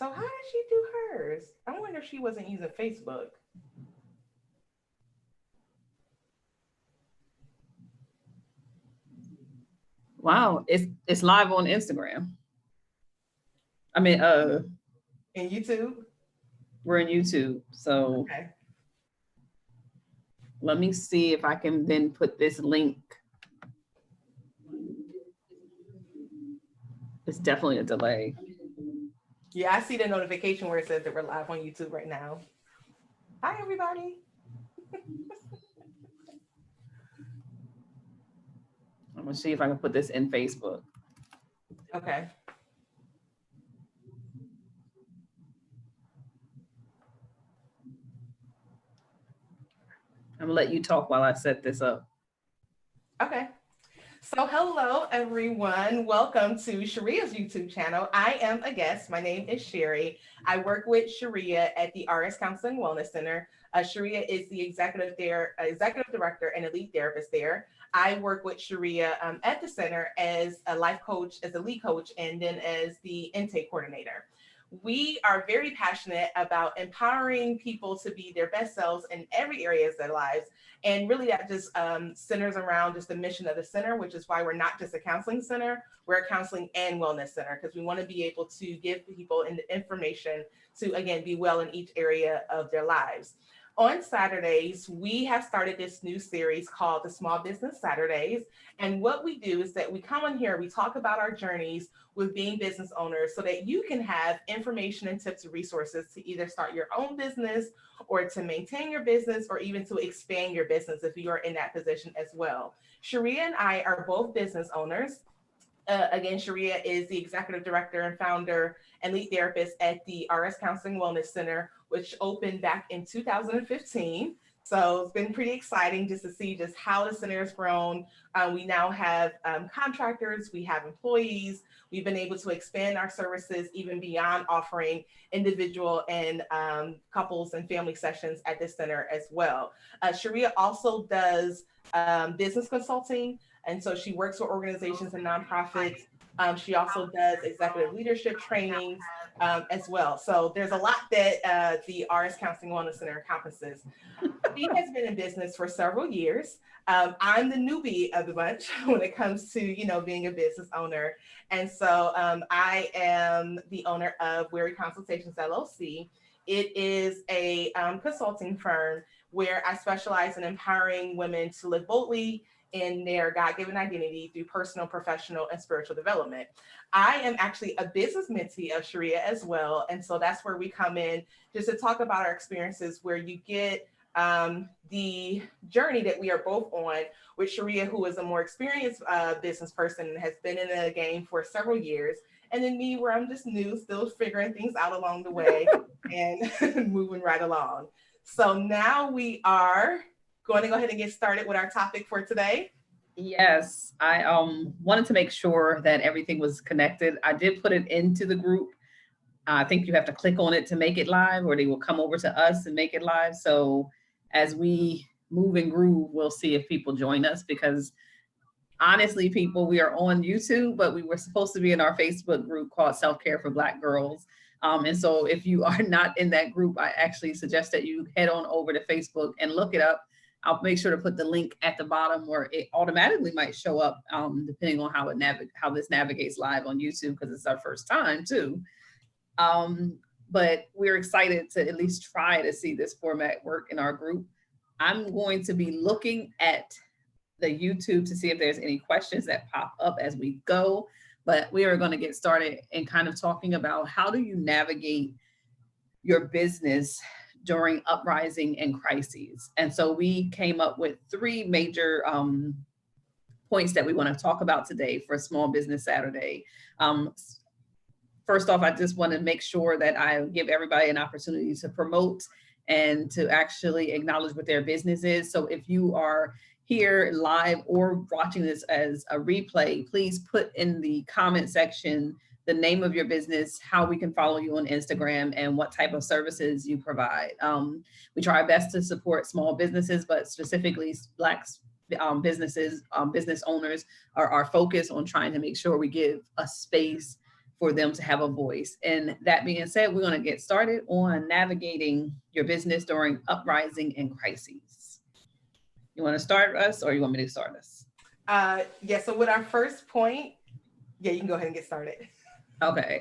So how did she do hers? I wonder if she wasn't using Facebook. Wow, it's live on Instagram. I mean, In YouTube? we're in YouTube, so Okay. let me see if I can then put this link. It's definitely a delay. Yeah, I see the notification where it says that we're live on YouTube right now. Hi, everybody. I'm gonna see if I can put this in Facebook. Okay. I'm gonna let you talk while I set this up. Okay. So, hello, everyone. Welcome to Sharia's YouTube channel. I am a guest. My name is Sherry. I work with Sharia at the RS Counseling Wellness Center. Sharia is the executive director and a lead therapist there. I work with Sharia at the center as a life coach, as a lead coach, and then as the intake coordinator. We are very passionate about empowering people to be their best selves in every area of their lives. And really, that just centers around just the mission of the center, which is why we're not just a counseling center, we're a counseling and wellness center, because we want to be able to give people information to, again, be well in each area of their lives. On Saturdays, we have started this new series called the Small Business Saturdays. And what we do is that we come on here, we talk about our journeys with being business owners so that you can have information and tips and resources to either start your own business or to maintain your business or even to expand your business if you are in that position as well. Sharia and I are both business owners. Again, Sharia is the executive director and founder and lead therapist at the RS Counseling Wellness Center, which opened back in 2015. So it's been pretty exciting just to see just how the center has grown. We now have contractors, we have employees. We've been able to expand our services even beyond offering individual and couples and family sessions at this center as well. Sharia also does business consulting. And so she works with organizations and nonprofits. She also does executive leadership trainings as well. So there's a lot that the RS Counseling Wellness Center encompasses. She has been in business for several years. I'm the newbie of the bunch when it comes to, being a business owner. And so I am the owner of Weary Consultations LLC. It is a consulting firm where I specialize in empowering women to live boldly in their God-given identity through personal, professional, and spiritual development. I am actually a business mentee of Sharia as well. And so that's where we come in just to talk about our experiences where you get the journey that we are both on with Sharia, who is a more experienced business person and has been in the game for several years. And then me, where I'm just new, still figuring things out along the way and moving right along. So now we are going to go ahead and get started with our topic for today. Yes, I wanted to make sure that everything was connected. I did put it into the group. I think you have to click on it to make it live, or they will come over to us and make it live. So as we move and groove, we'll see if people join us, because honestly, people, we are on YouTube, but we were supposed to be in our Facebook group called Self-Care for Black Girls. And so if you are not in that group, I actually suggest that you head on over to Facebook and look it up. I'll make sure to put the link at the bottom, or it automatically might show up depending on how this navigates live on YouTube, because it's our first time too. But we're excited to at least try to see this format work in our group. I'm going to be looking at the YouTube to see if there's any questions that pop up as we go. But we are going to get started and kind of talking about how do you navigate your business during uprising and crises. And so we came up with three major points that we want to talk about today for Small Business Saturday. First off, I just want to make sure that I give everybody an opportunity to promote and to actually acknowledge what their business is. So if you are here live or watching this as a replay, please put in the comment section the name of your business, how we can follow you on Instagram, and what type of services you provide. We try our best to support small businesses, but specifically Black businesses, business owners are our focus on trying to make sure we give a space for them to have a voice. And that being said, we're going to get started on navigating your business during uprising and crises. You want to start us, or you want me to start us? Yeah, so with our first point, yeah, you can go ahead and get started. Okay.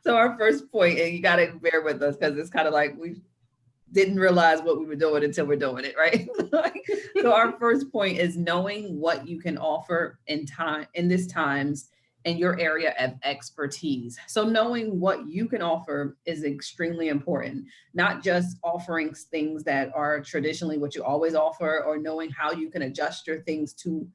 So our first point, and you got to bear with us because it's kind of like we didn't realize what we were doing until we're doing it, right? So our first point is knowing what you can offer in this times in your area of expertise. So knowing what you can offer is extremely important, not just offering things that are traditionally what you always offer, or knowing how you can adjust your things to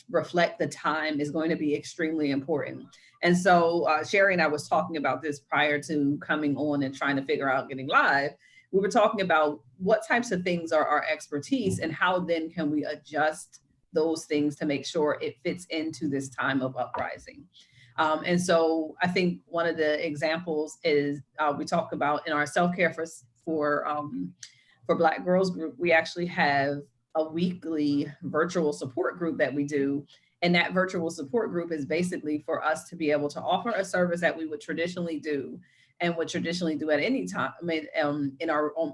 reflect the time is going to be extremely important. And so Sherry and I was talking about this prior to coming on and trying to figure out getting live. We were talking about what types of things are our expertise and how then can we adjust those things to make sure it fits into this time of uprising. And so I think one of the examples is we talk about in our self-care for Black Girls group, we actually have a weekly virtual support group that we do. And that virtual support group is basically for us to be able to offer a service that we would traditionally do and would traditionally do at any time. I mean,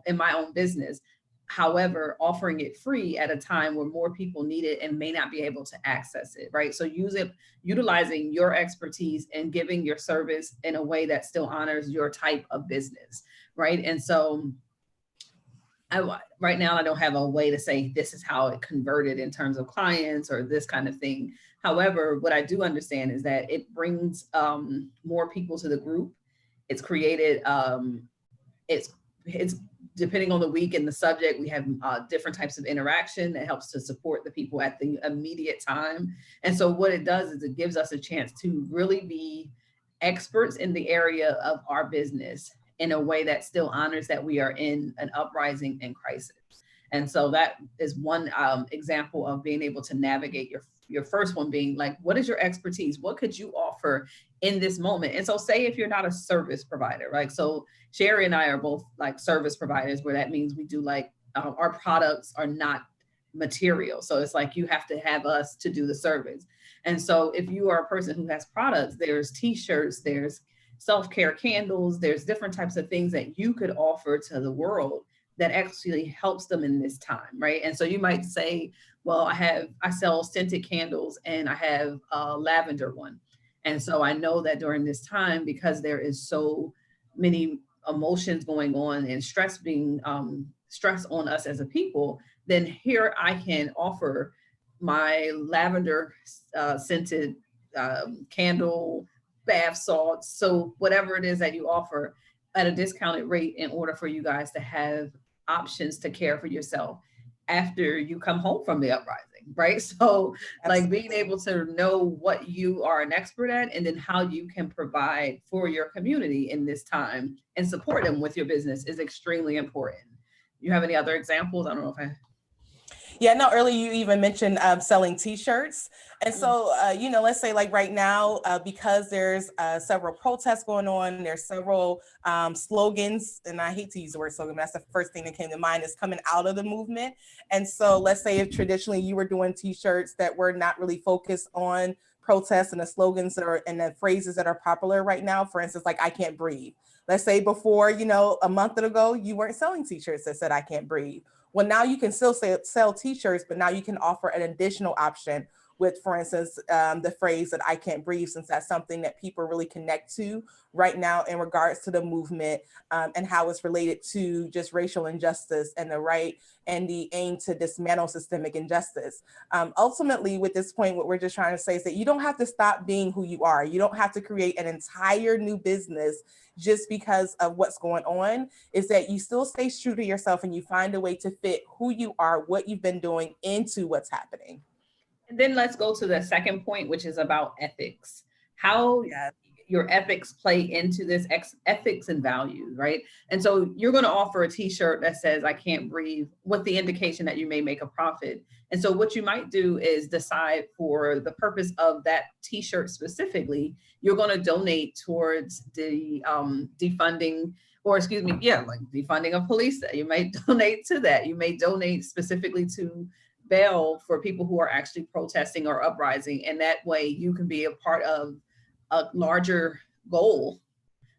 in my own business. However, offering it free at a time where more people need it and may not be able to access it, right? So utilizing your expertise and giving your service in a way that still honors your type of business, right? And so right now I don't have a way to say this is how it converted in terms of clients or this kind of thing. However, what I do understand is that it brings more people to the group. It's created, it's depending on the week and the subject, we have different types of interaction that helps to support the people at the immediate time. And so what it does is it gives us a chance to really be experts in the area of our business in a way that still honors that we are in an uprising and crisis. And so that is one example of being able to navigate your first one being like, what is your expertise? What could you offer in this moment? And so say if you're not a service provider, right? So Sherry and I are both like service providers, where that means we do like our products are not material. So it's like you have to have us to do the service. And so if you are a person who has products, there's t-shirts, there's self-care candles, there's different types of things that you could offer to the world that actually helps them in this time, right? And so you might say, well, I sell scented candles and I have a lavender one. And so I know that during this time, because there is so many emotions going on and stress being stress on us as a people, then here I can offer my lavender scented candle, bath salts, so whatever it is that you offer at a discounted rate in order for you guys to have options to care for yourself after you come home from the uprising, right? So like being able to know what you are an expert at and then how you can provide for your community in this time and support them with your business is extremely important. You have any other examples? I don't know if I... Yeah, no, earlier you even mentioned selling t-shirts. And so, let's say like right now, because there's several protests going on, there's several slogans, and I hate to use the word slogan, but that's the first thing that came to mind is coming out of the movement. And so let's say if traditionally you were doing t-shirts that were not really focused on protests and the slogans that are and the phrases that are popular right now, for instance, like I can't breathe. Let's say before, a month ago, you weren't selling t-shirts that said I can't breathe. Well, now you can still sell t-shirts, but now you can offer an additional option with, for instance, the phrase that I can't breathe, since that's something that people really connect to right now in regards to the movement and how it's related to just racial injustice and the right and the aim to dismantle systemic injustice. Ultimately, with this point, what we're just trying to say is that you don't have to stop being who you are. You don't have to create an entire new business just because of what's going on. Is that you still stay true to yourself and you find a way to fit who you are, what you've been doing into what's happening. And then let's go to the second point, which is about ethics. How your ethics play into this ethics and values, right? And so you're going to offer a t-shirt that says, I can't breathe, with the indication that you may make a profit. And so what you might do is decide for the purpose of that t-shirt specifically, you're going to donate towards the defunding, or excuse me, like defunding of police. You may donate to that. You may donate specifically to bail for people who are actually protesting or uprising. And that way you can be a part of a larger goal,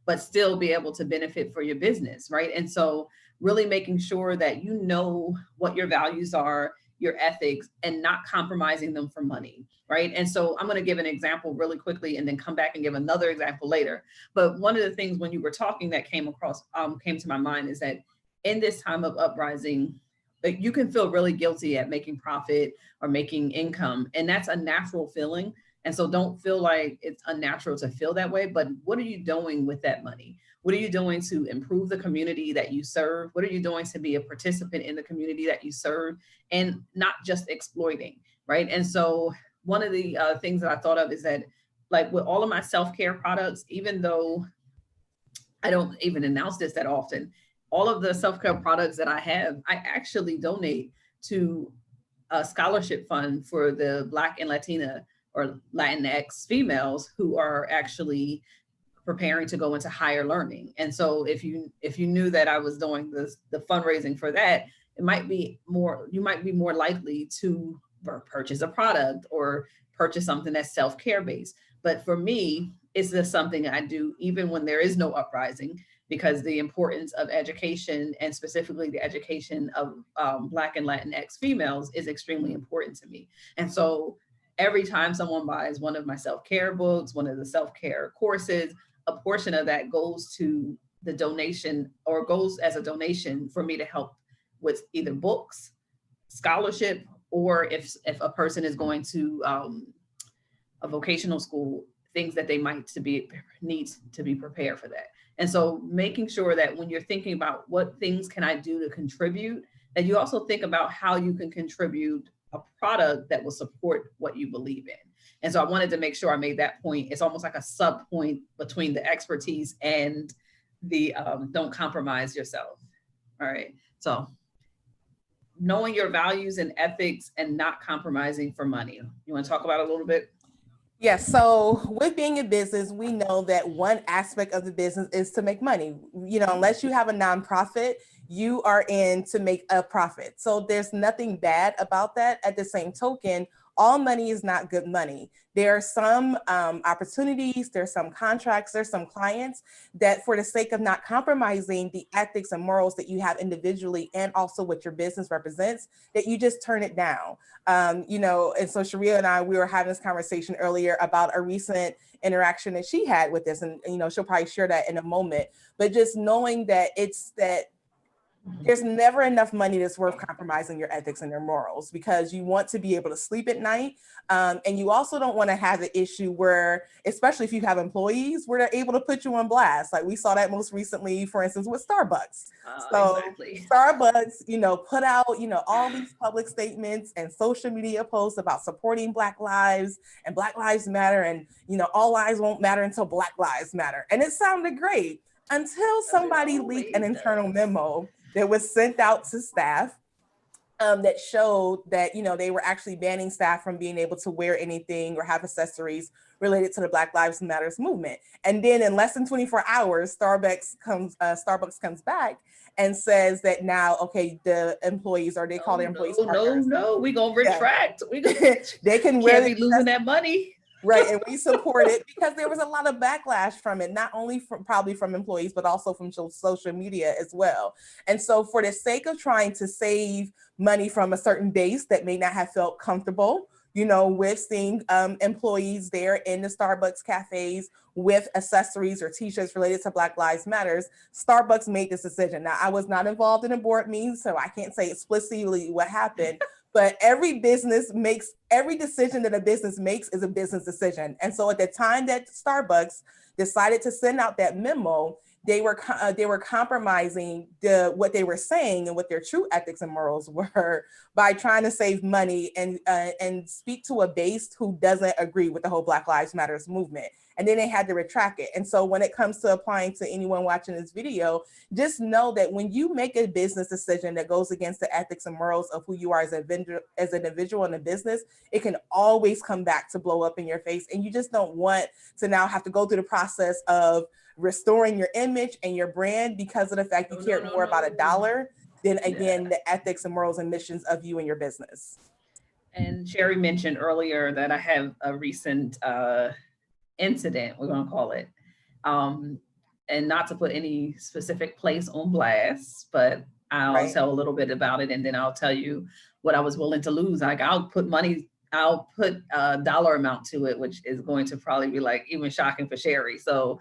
but still be able to benefit for your business, right? And so really making sure that you know what your values are, your ethics, and not compromising them for money, right? And so I'm going to give an example really quickly and then come back and give another example later. But one of the things when you were talking that came to my mind is that in this time of uprising, like, you can feel really guilty at making profit or making income, and that's a natural feeling. And so don't feel like it's unnatural to feel that way, but what are you doing with that money? What are you doing to improve the community that you serve? What are you doing to be a participant in the community that you serve, and not just exploiting, right? And so one of the things that I thought of is that, like, with all of my self-care products, even though I don't even announce this that often, all of the self-care products that I have, I actually donate to a scholarship fund for the Black and Latina or Latinx females who are actually preparing to go into higher learning. And so if you knew that I was doing the fundraising for that, you might be more likely to purchase a product or purchase something that's self-care based. But for me, it's just something I do even when there is no uprising, because the importance of education, and specifically the education of Black and Latinx females, is extremely important to me. And so every time someone buys one of my self-care books, one of the self-care courses, a portion of that goes to the donation, or goes as a donation for me to help with either books, scholarship, or if a person is going to a vocational school, things that they might need to be prepared for that. And so making sure that when you're thinking about what things can I do to contribute, that you also think about how you can contribute a product that will support what you believe in. And so I wanted to make sure I made that point. It's almost like a sub point between the expertise and the don't compromise yourself. All right. So knowing your values and ethics and not compromising for money. You want to talk about it a little bit? Yes. So with being a business, we know that one aspect of the business is to make money. Unless you have a nonprofit, you are in to make a profit. So there's nothing bad about that. At the same token, all money is not good money. There are some opportunities, there's some contracts, there's some clients that, for the sake of not compromising the ethics and morals that you have individually and also what your business represents, that you just turn it down. And so Sharia and I, we were having this conversation earlier about a recent interaction that she had with this, and she'll probably share that in a moment. But just knowing that there's never enough money that's worth compromising your ethics and your morals, because you want to be able to sleep at night. And you also don't want to have the issue where, especially if you have employees, where they're able to put you on blast. Like we saw that most recently, for instance, with Starbucks. So exactly. Starbucks, put out, all these public statements and social media posts about supporting Black lives and Black Lives Matter. And, all lives won't matter until Black Lives Matter. And it sounded great until somebody leaked an internal memo that was sent out to staff that showed that, they were actually banning staff from being able to wear anything or have accessories related to the Black Lives Matters movement. And then in less than 24 hours, Starbucks comes back and says that now, okay, the employees, or they call their employees partners. No, we're going to retract. Yeah. They can wear can't be losing that money. Right. And we support it because there was a lot of backlash from it, not only probably from employees, but also from social media as well. And so for the sake of trying to save money from a certain base that may not have felt comfortable, with seeing employees there in the Starbucks cafes with accessories or t-shirts related to Black Lives Matters, Starbucks made this decision. Now, I was not involved in a board meeting, so I can't say explicitly what happened. But every decision that a business makes is a business decision. And so at the time that Starbucks decided to send out that memo, they were compromising what they were saying and what their true ethics and morals were by trying to save money and speak to a base who doesn't agree with the whole Black Lives Matters movement. And then they had to retract it. And so when it comes to applying to anyone watching this video, just know that when you make a business decision that goes against the ethics and morals of who you are as an individual in a business, it can always come back to blow up in your face. And you just don't want to now have to go through the process of restoring your image and your brand because of the fact you cared more about a dollar than, again, the ethics and morals and missions of you and your business. And Sherry mentioned earlier that I have a recent incident, we're going to call it. Um, and not to put any specific place on blast, but I'll Right. tell a little bit about it, and then I'll tell you what I was willing to lose. Like I'll put a dollar amount to it, which is going to probably be like even shocking for Sherry. So,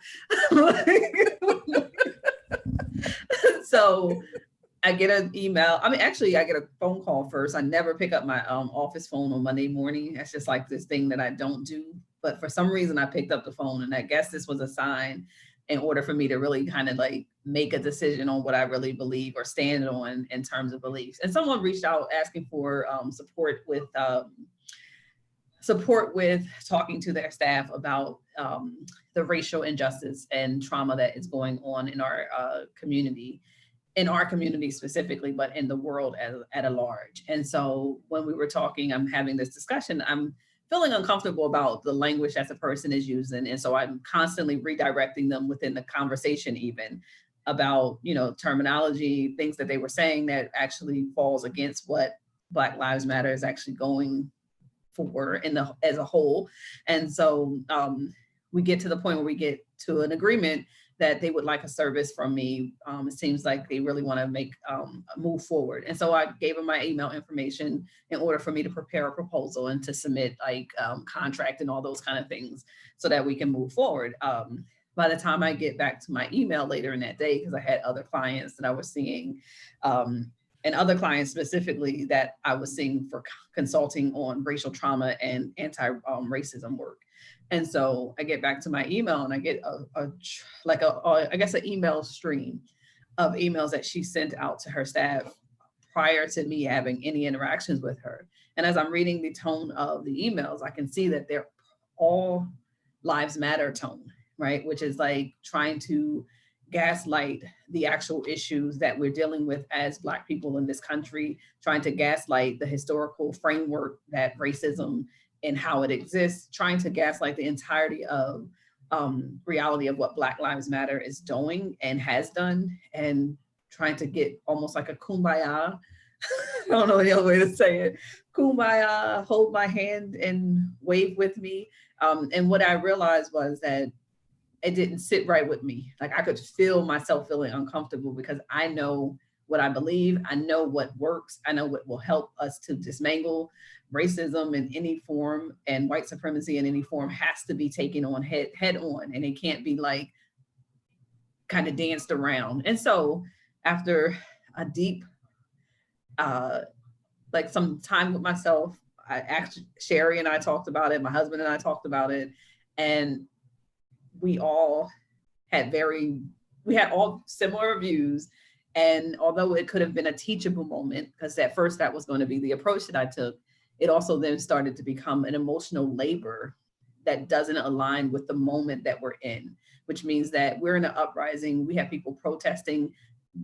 so I get an email. I mean, actually, I get a phone call first. I never pick up my office phone on Monday morning. That's just like this thing that I don't do. But for some reason, I picked up the phone, and I guess this was a sign in order for me to really kind of like make a decision on what I really believe or stand on in terms of beliefs. And someone reached out asking for support with talking to their staff about the racial injustice and trauma that is going on in our community specifically, but in the world at a large. And so when we were talking, I'm having this discussion, I'm feeling uncomfortable about the language that the person is using. And so I'm constantly redirecting them within the conversation, even about, terminology, things that they were saying that actually falls against what Black Lives Matter is actually going for as a whole. And so we get to the point where we get to an agreement that they would like a service from me. It seems like they really want to make a move forward. And so I gave them my email information in order for me to prepare a proposal and to submit like contract and all those kind of things so that we can move forward. By the time I get back to my email later in that day, because I had other clients that I was seeing, and other clients specifically that I was seeing for consulting on racial trauma and anti-racism work. And so I get back to my email and I get I guess an email stream of emails that she sent out to her staff prior to me having any interactions with her. And as I'm reading the tone of the emails, I can see that they're all lives matter tone, right? Which is like trying to gaslight the actual issues that we're dealing with as Black people in this country, trying to gaslight the historical framework that racism and how it exists, trying to gaslight the entirety of reality of what Black Lives Matter is doing and has done, and trying to get almost like a kumbaya. I don't know any other way to say it. Kumbaya, hold my hand and wave with me. And what I realized was that it didn't sit right with me. Like I could feel myself feeling uncomfortable because I know what I believe. I know what works. I know what will help us to dismantle racism in any form, and white supremacy in any form has to be taken on head on. And it can't be like kind of danced around. And so after a deep, like some time with myself, I actually, Sherry and I talked about it. My husband and I talked about it. And we all we had all similar views. And although it could have been a teachable moment, because at first that was going to be the approach that I took, it also then started to become an emotional labor that doesn't align with the moment that we're in, which means that we're in an uprising. We have people protesting,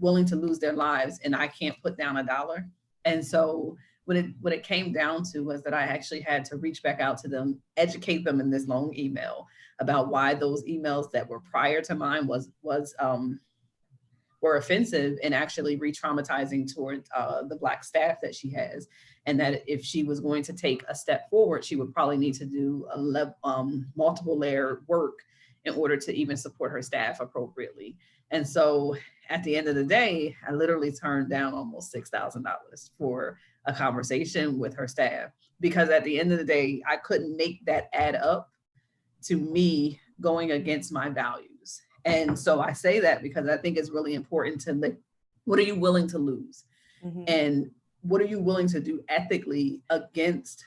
willing to lose their lives, and I can't put down a dollar. And so what it came down to was that I actually had to reach back out to them, educate them in this long email about why those emails that were prior to mine were offensive and actually re-traumatizing towards the Black staff that she has. And that if she was going to take a step forward, she would probably need to do multiple layer work in order to even support her staff appropriately. And so at the end of the day, I literally turned down almost $6,000 for a conversation with her staff, because at the end of the day, I couldn't make that add up to me going against my values. And so I say that because I think it's really important to like, what are you willing to lose? Mm-hmm. And what are you willing to do ethically against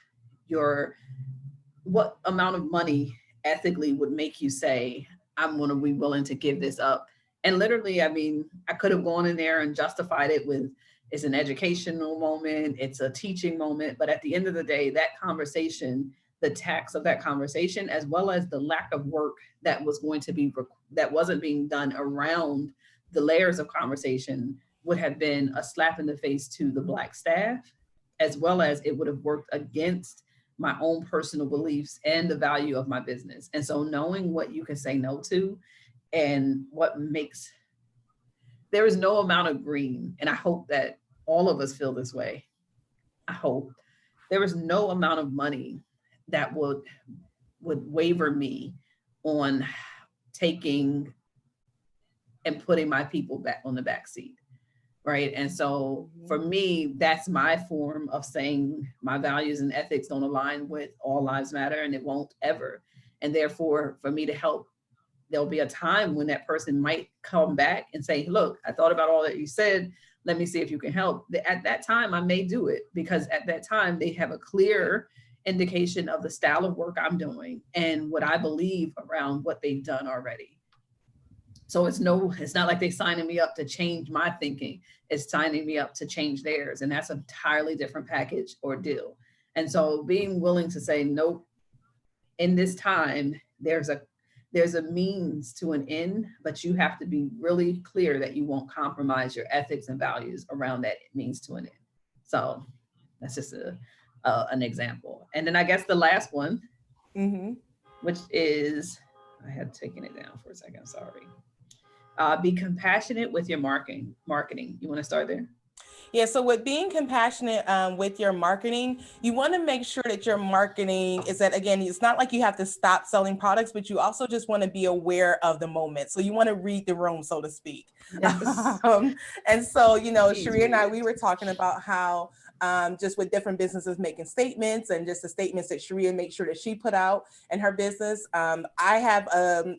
what amount of money ethically would make you say, I'm going to be willing to give this up? And literally, I mean, I could have gone in there and justified it with, it's an educational moment, it's a teaching moment. But at the end of the day, that conversation, the tax of that conversation, as well as the lack of work that wasn't being done around the layers of conversation, would have been a slap in the face to the Black staff, as well as it would have worked against my own personal beliefs and the value of my business. And so knowing what you can say no to, and there is no amount of green, and I hope that all of us feel this way. I hope there is no amount of money that would waver me on taking and putting my people back on the back seat. Right. And so for me, that's my form of saying my values and ethics don't align with all lives matter, and it won't ever. And therefore, for me to help, there'll be a time when that person might come back and say, look, I thought about all that you said. Let me see if you can help. At that time, I may do it, because at that time they have a clear indication of the style of work I'm doing and what I believe around what they've done already. So it's not like they signing me up to change my thinking. It's signing me up to change theirs. And that's an entirely different package or deal. And so being willing to say, nope, in this time, there's a means to an end, but you have to be really clear that you won't compromise your ethics and values around that means to an end. So that's just an example. And then I guess the last one, which is, I had taken it down for a second, sorry. Be compassionate with your marketing. You want to start there? Yeah, so with being compassionate with your marketing, you want to make sure that your marketing is that, again, it's not like you have to stop selling products, but you also just want to be aware of the moment. So you want to read the room, so to speak. Yes. And so, Please Sharia and read I, it. we were talking about how just with different businesses making statements and just the statements that Sharia makes sure that she put out in her business. I have,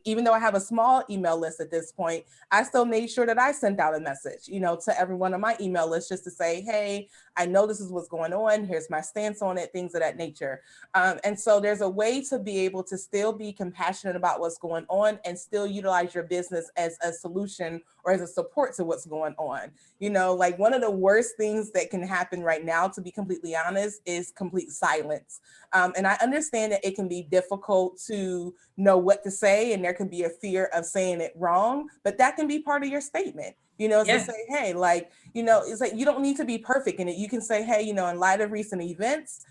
even though I have a small email list at this point, I still made sure that I sent out a message, to everyone on my email list just to say, hey, I know this is what's going on. Here's my stance on it, things of that nature. And so there's a way to be able to still be compassionate about what's going on and still utilize your business as a solution or as a support to what's going on. Like one of the worst things that can happen right now, to be completely honest, is complete silence. And I understand that it can be difficult to know what to say, and there can be a fear of saying it wrong, but that can be part of your statement. Is to Yeah. say, hey, it's like you don't need to be perfect in it. You can say, hey, in light of recent events,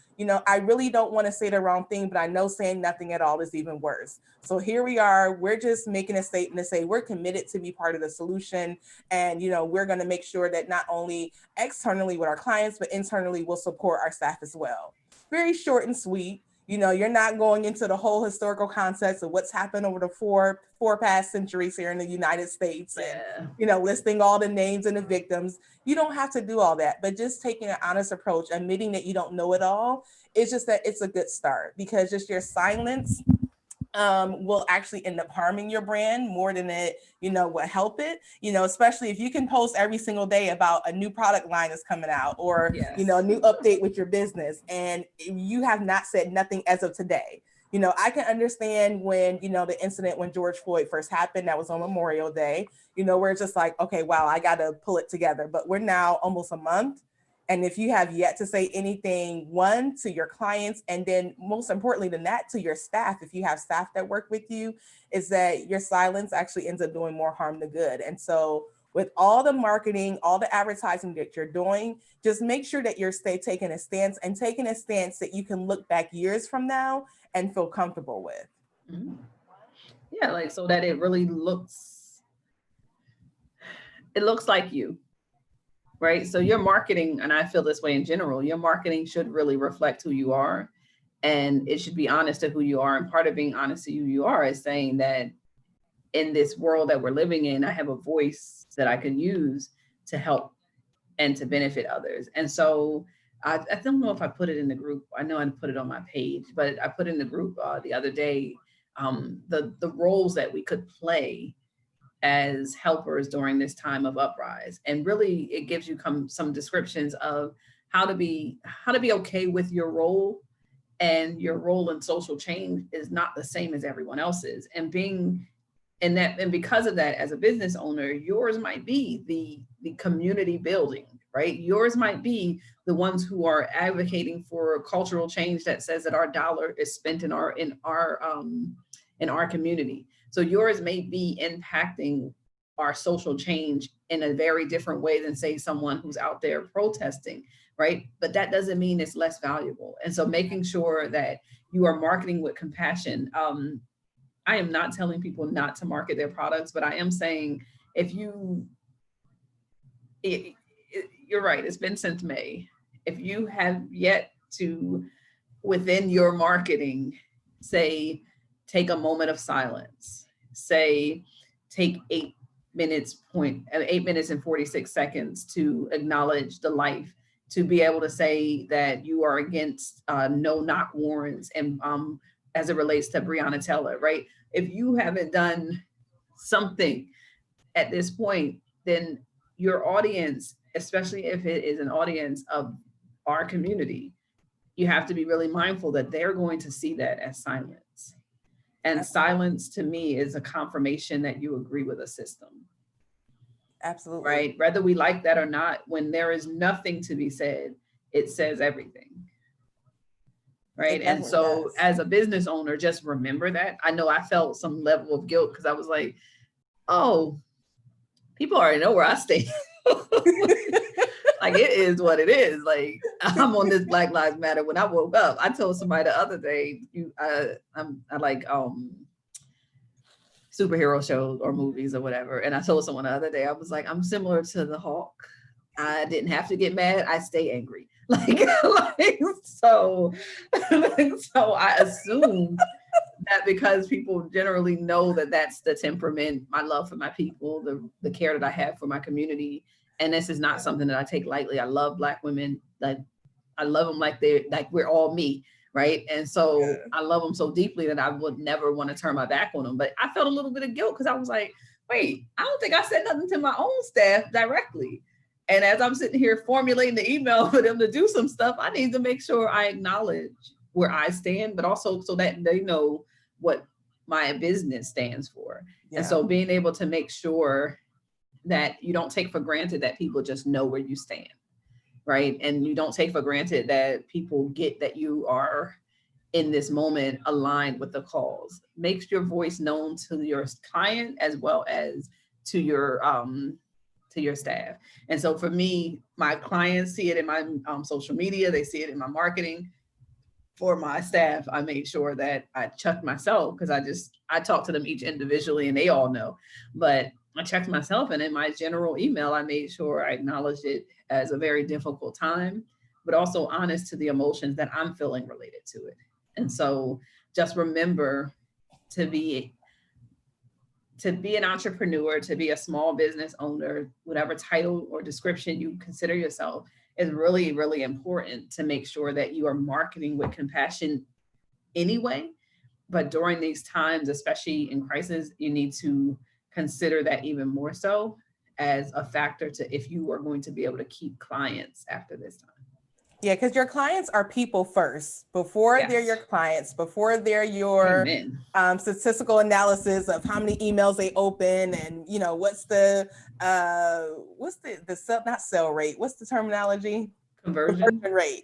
I really don't want to say the wrong thing, but I know saying nothing at all is even worse. So here we are. We're just making a statement to say we're committed to be part of the solution. And, we're going to make sure that not only externally with our clients, but internally we'll support our staff as well. Very short and sweet. You're not going into the whole historical context of what's happened over the four past centuries here in the United States and, Yeah. listing all the names and the victims. You don't have to do all that, but just taking an honest approach, admitting that you don't know it all, it's just that it's a good start, because just your silence will actually end up harming your brand more than it, will help it, especially if you can post every single day about a new product line that's coming out or, a Yes. new update with your business. And you have not said nothing as of today. I can understand when, the incident when George Floyd first happened, that was on Memorial Day, where it's just like, okay, wow, I got to pull it together. But we're now almost a month. And if you have yet to say anything, one, to your clients, and then most importantly than that, to your staff, if you have staff that work with you, is that your silence actually ends up doing more harm than good. And so with all the marketing, all the advertising that you're doing, just make sure that you're taking a stance that you can look back years from now and feel comfortable with. Mhm. Yeah, like so that it looks like you, right? So your marketing, and I feel this way in general, your marketing should really reflect who you are, and it should be honest to who you are. And part of being honest to who you are is saying that in this world that we're living in, I have a voice that I can use to help and to benefit others. And so I don't know if I put it in the group. I know I put it on my page, but I put in the group the other day the roles that we could play as helpers during this time of uprise. And really, it gives you some descriptions of how to be okay with your role, and your role in social change is not the same as everyone else's. And because of that, as a business owner, yours might be the community building, right? Yours might be the ones who are advocating for cultural change that says that our dollar is spent in our community. So yours may be impacting our social change in a very different way than, say, someone who's out there protesting, right? But that doesn't mean it's less valuable. And so making sure that you are marketing with compassion. I am not telling people not to market their products, but I am saying if it, you're right, it's been since May. If you have yet to, within your marketing, say, take a moment of silence, say, take 8 minutes and 46 seconds to acknowledge the life, to be able to say that you are against no knock warrants, and as it relates to Breonna Taylor, right? If you haven't done something at this point, then your audience, especially if it is an audience of our community, you have to be really mindful that they're going to see that as silence. And silence to me is a confirmation that you agree with a system. Absolutely. Right? Whether we like that or not, when there is nothing to be said, it says everything. Right. And so as a business owner, just remember that. I know I felt some level of guilt because I was like, oh, people already know where I stand. Like, it is what it is. Like, I'm on this Black Lives Matter. When I woke up, I told somebody the other day, I like superhero shows or movies or whatever. And I told someone the other day, I was like, I'm similar to the Hulk. I didn't have to get mad. I stay angry. So I assume that because people generally know that that's the temperament, my love for my people, the care that I have for my community. And this is not something that I take lightly. I love Black women. Like, I love them like we're all me. Right. And so I love them so deeply that I would never want to turn my back on them. But I felt a little bit of guilt because I was like, wait, I don't think I said nothing to my own staff directly. And as I'm sitting here formulating the email for them to do some stuff, I need to make sure I acknowledge where I stand, but also so that they know what my business stands for. Yeah. And so being able to make sure that you don't take for granted that people just know where you stand. Right. And you don't take for granted that people get that you are in this moment aligned with the cause. Makes your voice known to your client as well as to your staff. And so for me, my clients see it in my social media, they see it in my marketing. For my staff, I made sure that I checked myself because I talk to them each individually and they all know, but I checked myself, and in my general email, I made sure I acknowledged it as a very difficult time, but also honest to the emotions that I'm feeling related to it. And so just remember to be an entrepreneur, to be a small business owner, whatever title or description you consider yourself, is really, really important to make sure that you are marketing with compassion anyway. But during these times, especially in crisis, you need to consider that even more so as a factor to if you are going to be able to keep clients after this time. Yeah, because your clients are people first, before they're your clients, before they're your statistical analysis of how many emails they open, and what's the not sell rate, what's the terminology? Conversion rate,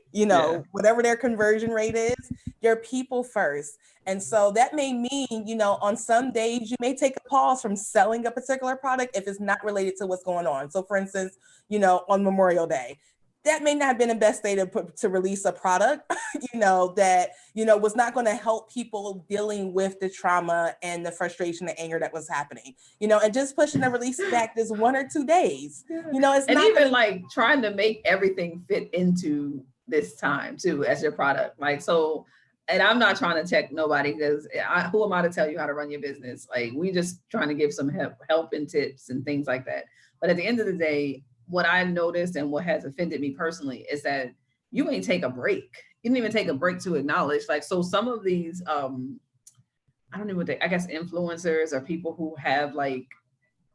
whatever their conversion rate is, you're people first. And so that may mean, on some days you may take a pause from selling a particular product if it's not related to what's going on. So for instance, on Memorial Day, that may not have been the best day to release a product, that, was not going to help people dealing with the trauma and the frustration and anger that was happening, and just pushing the release back this 1 or 2 days, it's and not even like trying to make everything fit into this time too, as your product. Like, so, and I'm not trying to check nobody because who am I to tell you how to run your business? Like, we just trying to give some help and tips and things like that. But at the end of the day, what I noticed and what has offended me personally is that you ain't take a break. You didn't even take a break to acknowledge. Like, so some of these, I don't know what I guess influencers or people who have like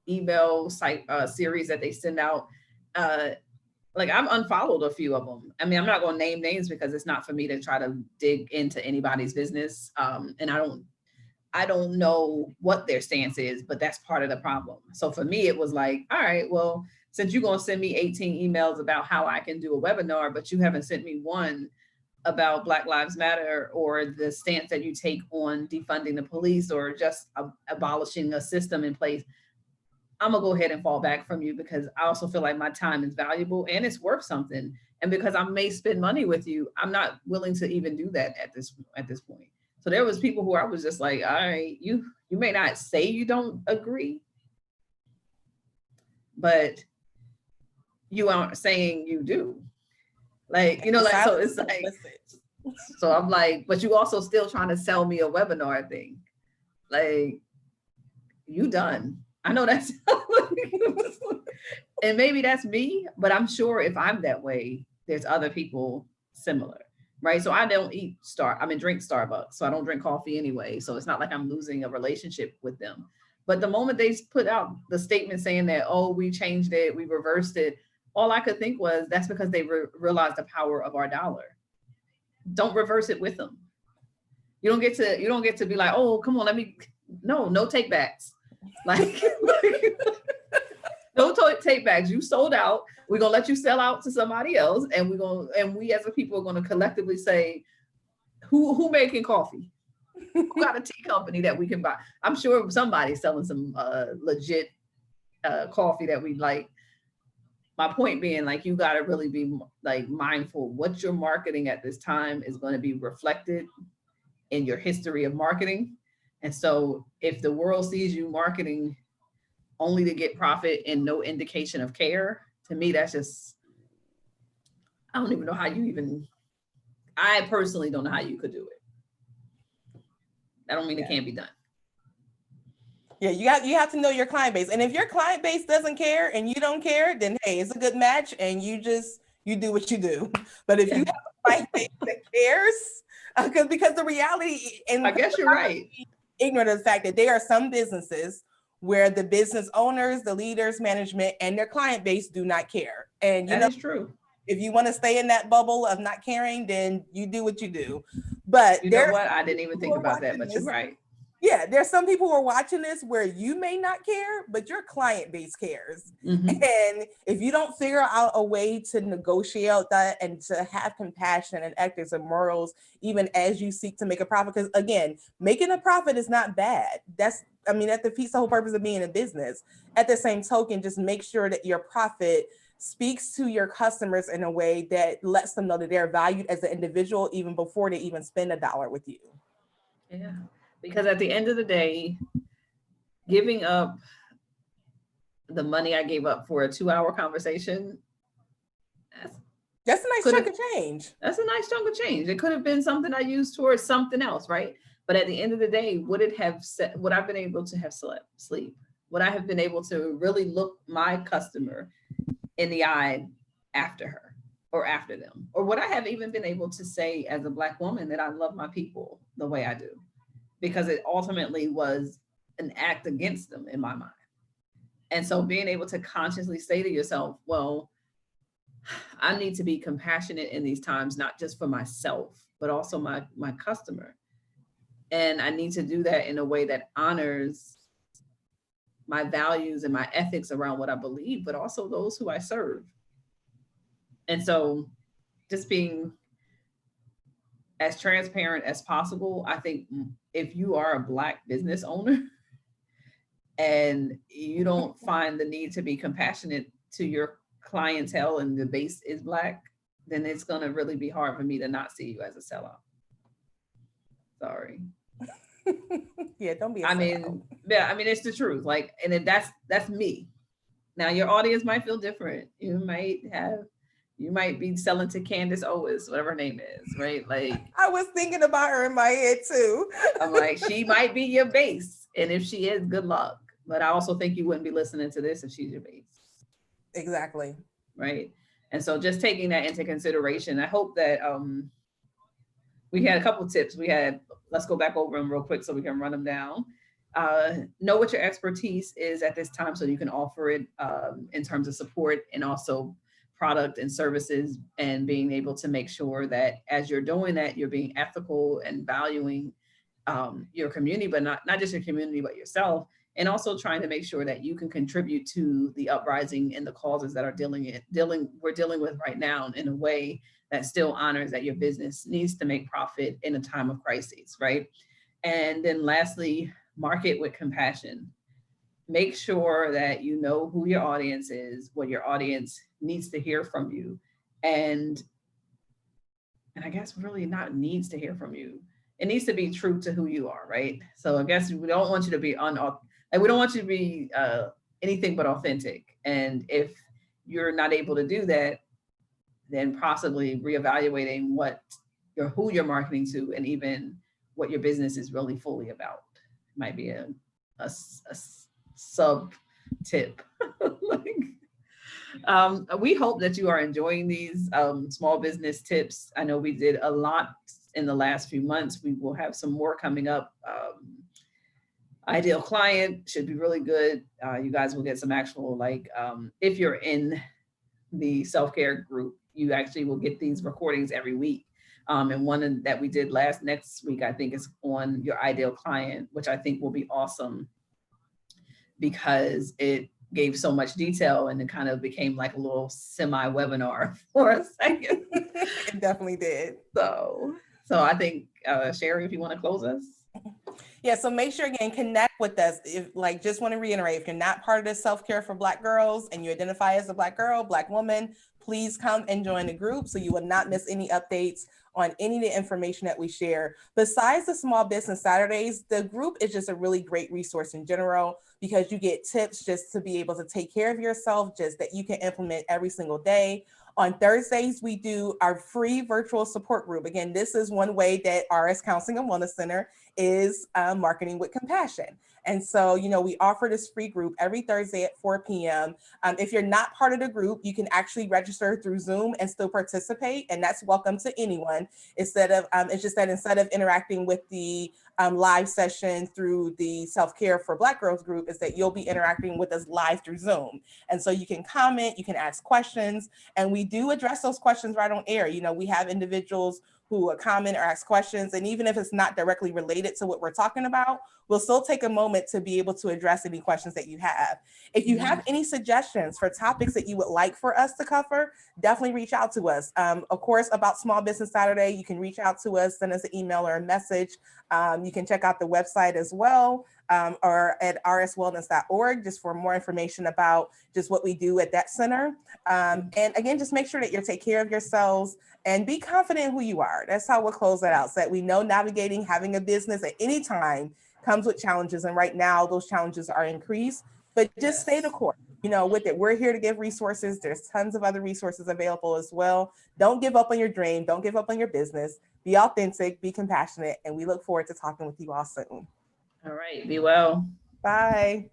email site series that they send out. Like, I've unfollowed a few of them. I mean, I'm not going to name names because it's not for me to try to dig into anybody's business. And I don't know what their stance is, but that's part of the problem. So for me, it was like, all right, well, since you're going to send me 18 emails about how I can do a webinar, but you haven't sent me one about Black Lives Matter or the stance that you take on defunding the police or just abolishing a system in place, I'm going to go ahead and fall back from you because I also feel like my time is valuable and it's worth something. And because I may spend money with you, I'm not willing to even do that at this point. So there was people who I was just like, all right, you may not say you don't agree, but you aren't saying you do. Like, like, so it's like, so I'm like, but you also still trying to sell me a webinar thing. like, you done. I know that's, and maybe that's me, but I'm sure if I'm that way, there's other people similar, right? So I don't drink Starbucks, so I don't drink coffee anyway. So it's not like I'm losing a relationship with them. But the moment they put out the statement saying that, oh, we changed it, we reversed it, all I could think was that's because they realized the power of our dollar. Don't reverse it with them. You don't get to be like, oh, come on, no take backs. Like, no take backs. You sold out. We're gonna let you sell out to somebody else, and we as a people are gonna collectively say, who making coffee? Who got a tea company that we can buy? I'm sure somebody's selling some legit coffee that we like. My point being, like, you got to really be like mindful. What you're marketing at this time is going to be reflected in your history of marketing. And so if the world sees you marketing only to get profit and no indication of care, to me, that's just, I don't even know how you even, I personally don't know how you could do it. I don't mean it can't be done. Yeah, you have to know your client base. And if your client base doesn't care and you don't care, then hey, it's a good match and you do what you do. But if you have a client base that cares, because the reality, and I guess you're right. Ignorant of the fact that there are some businesses where the business owners, the leaders, management, and their client base do not care. And that is true. If you want to stay in that bubble of not caring, then you do what you do. But you know what? I didn't even think about that, but you're right. Yeah, there's some people who are watching this where you may not care, but your client base cares. Mm-hmm. And if you don't figure out a way to negotiate that and to have compassion and ethics and morals, even as you seek to make a profit, because again, making a profit is not bad. That defeats the whole purpose of being in business. At the same token, just make sure that your profit speaks to your customers in a way that lets them know that they're valued as an individual even before they even spend $1 with you. Yeah. Because at the end of the day, giving up the money I gave up for a 2-hour conversation, that's a nice chunk of change. That's a nice chunk of change. It could have been something I used towards something else, right? But at the end of the day, would I've been able to have sleep? Would I have been able to really look my customer in the eye after her or after them? Or would I have even been able to say as a Black woman that I love my people the way I do? Because it ultimately was an act against them in my mind. And so being able to consciously say to yourself, well, I need to be compassionate in these times, not just for myself, but also my customer. And I need to do that in a way that honors my values and my ethics around what I believe, but also those who I serve. And so just being as transparent as possible. I think if you are a Black business owner and you don't find the need to be compassionate to your clientele and the base is Black, then it's going to really be hard for me to not see you as a sellout. Sorry. Yeah, don't be a sellout. It's the truth. Like, and that's me. Now your audience might feel different. You might be selling to Candace Owens, whatever her name is, right? Like, I was thinking about her in my head too. I'm like, she might be your base. And if she is, good luck. But I also think you wouldn't be listening to this if she's your base. Exactly. Right. And so just taking that into consideration, I hope that we had a couple of tips. Let's go back over them real quick so we can run them down. Know what your expertise is at this time so you can offer it in terms of support and also product and services, and being able to make sure that as you're doing that, you're being ethical and valuing your community, but not just your community, but yourself, and also trying to make sure that you can contribute to the uprising and the causes that are we're dealing with right now in a way that still honors that your business needs to make profit in a time of crises, right? And then lastly, market with compassion. Make sure that you know who your audience is, what your audience needs to hear from you, and I guess really not needs to hear from you. It needs to be true to who you are, right? So I guess we don't want you to be we don't want you to be anything but authentic. And if you're not able to do that, then possibly reevaluating who you're marketing to, and even what your business is really fully about. might be a sub tip. We hope that you are enjoying these small business tips. I know we did a lot in the last few months. We will have some more coming up. Ideal client should be really good. You guys will get some actual, like, if you're in the self-care group, you actually will get these recordings every week. And one that we did next week, I think, is on your ideal client, which I think will be awesome because it gave so much detail and it kind of became like a little semi-webinar for a second. It definitely did. So I think, Sherry, if you want to close us. Yeah, so make sure, again, connect with us. If, like, just want to reiterate, if you're not part of the self-care for Black girls and you identify as a Black girl, Black woman, please come and join the group so you will not miss any updates on any of the information that we share. Besides the Small Business Saturdays, the group is just a really great resource in general because you get tips just to be able to take care of yourself, just that you can implement every single day. On Thursdays, we do our free virtual support group. Again, this is one way that RS Counseling and Wellness Center is marketing with compassion. And so, we offer this free group every Thursday at 4 p.m. If you're not part of the group, you can actually register through Zoom and still participate. And that's welcome to anyone. It's just that instead of interacting with the live session through the self-care for Black girls group, is that you'll be interacting with us live through Zoom. And so you can comment, you can ask questions, and we do address those questions right on air. We have individuals who comment or ask questions. And even if it's not directly related to what we're talking about, we'll still take a moment to be able to address any questions that you have. If you have any suggestions for topics that you would like for us to cover, definitely reach out to us. Of course, about Small Business Saturday, you can reach out to us, send us an email or a message. You can check out the website as well, or at rswellness.org, just for more information about just what we do at that center. And again, just make sure that you take care of yourselves and be confident in who you are. That's how we'll close that out, so that we know navigating having a business at any time comes with challenges. And right now, those challenges are increased, but just stay the course. With it, we're here to give resources. There's tons of other resources available as well. Don't give up on your dream. Don't give up on your business. Be authentic, be compassionate, and we look forward to talking with you all soon. All right, be well. Bye.